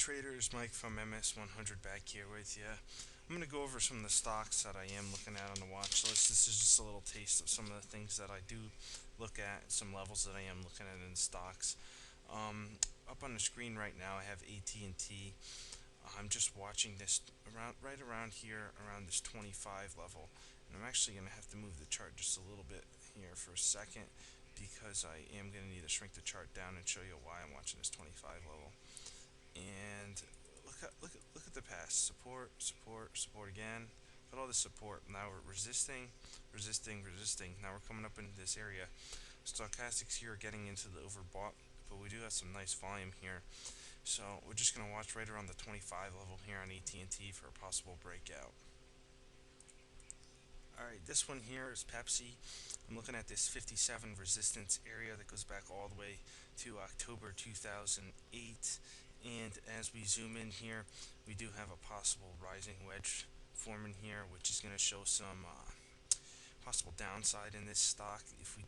Traders, Mike from MS100 back here with you. I'm going to go over some of the stocks that I am looking at on the watch list. This is just a little taste of some of the things that I do look at, some levels that I am looking at in stocks. Up on the screen right now, I have AT&T. I'm just watching this right around here, around this 25 level. And I'm actually going to have to move the chart just a little bit here for a second because I am going to need to shrink the chart down and show you why I'm watching this 25 level. And look at the past. Support again. But all this support. Now we're resisting. Now we're coming up into this area. Stochastics here are getting into the overbought, but we do have some nice volume here. So we're just gonna watch right around the 25 level here on AT&T for a possible breakout. Alright, this one here is Pepsi. I'm looking at this 57 resistance area that goes back all the way to October 2008. And as we zoom in here, we do have a possible rising wedge forming here, which is going to show some possible downside in this stock if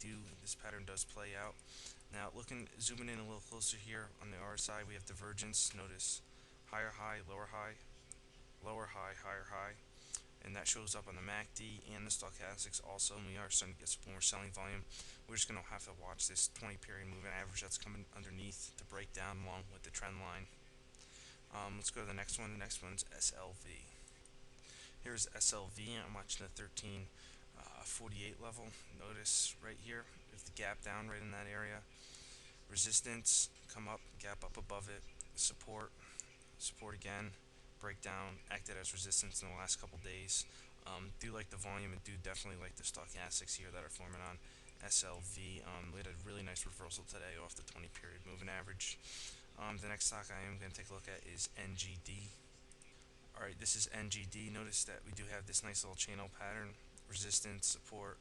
this pattern does play out. Now, zooming in a little closer here on the RSI, we have divergence. Notice higher high, lower high, lower high, higher high, and that shows up on the MACD and the stochastics also, and we are starting to get some more selling volume. We're just going to have to watch this 20 period moving average that's coming underneath to break down along with the trend line. Let's go to the next one. The next one's SLV. Here's SLV. I'm watching the 1348 level. Notice right here, there's the gap down right in that area. Resistance, come up, gap up above it. Support again, breakdown, acted as resistance in the last couple days. Do like the volume and do definitely like the stochastics here that are forming on SLV. We had a really nice reversal today off the 20 period moving average. The next stock I am going to take a look at is NGD. Alright, this is NGD. Notice that we do have this nice little channel pattern. Resistance, support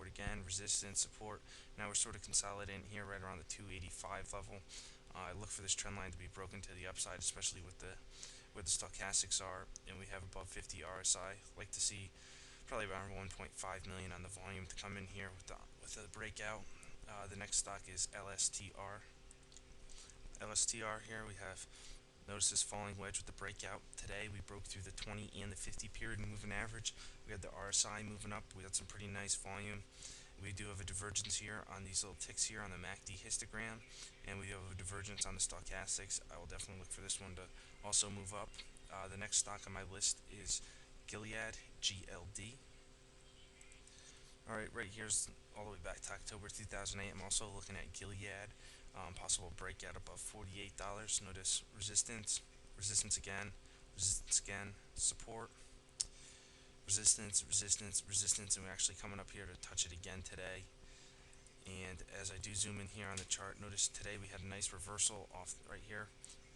again, resistance, support. Now we're sort of consolidating here right around the 285 level. I look for this trend line to be broken to the upside, especially with where the stochastics are, and we have above 50 RSI. Like to see probably around 1.5 million on the volume to come in here with the breakout. The next stock is LSTR. LSTR here we have. Notice this falling wedge with the breakout. Today we broke through the 20 and the 50 period moving average. We had the RSI moving up. We had some pretty nice volume. We do have a divergence here on these little ticks here on the MACD histogram, and we have a divergence on the stochastics. I will definitely look for this one to also move up. The next stock on my list is Gilead, GLD. Alright, right here's all the way back to October 2008. I'm also looking at Gilead. Possible breakout above $48. Notice resistance again, support, resistance, and we're actually coming up here to touch it again today. And as I do zoom in here on the chart, notice today we had a nice reversal off right here,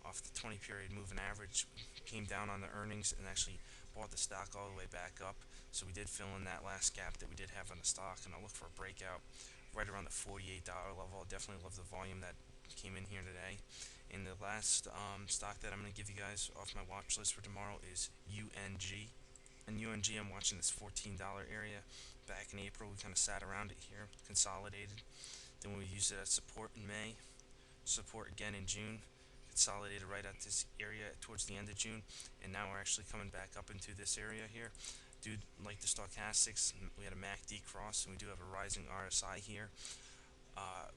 off the 20 period moving average. Came down on the earnings and actually brought the stock all the way back up. So we did fill in that last gap that we did have on the stock, and I'll look for a breakout right around the $48 level. I definitely love the volume that came in here today. And the last stock that I'm going to give you guys off my watch list for tomorrow is UNG. And UNG, I'm watching this $14 area. Back in April, we kind of sat around it here, consolidated. Then we used it as support in May, support again in June, consolidated right at this area towards the end of June, and now we're actually coming back up into this area here. Do like the stochastics, we had a MACD cross, and we do have a rising RSI here.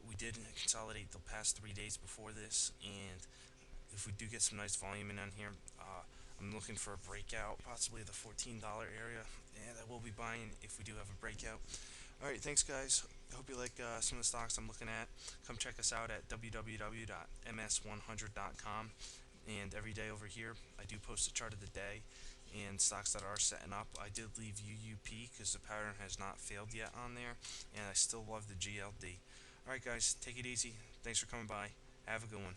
We did consolidate the past 3 days before this, and if we do get some nice volume in on here, I'm looking for a breakout, possibly the $14 area, and I will be buying if we do have a breakout. Alright, thanks guys. I hope you like some of the stocks I'm looking at. Come check us out at www.ms100.com. And every day over here, I do post a chart of the day and stocks that are setting up. I did leave UUP because the pattern has not failed yet on there, and I still love the GLD. Alright guys, take it easy. Thanks for coming by. Have a good one.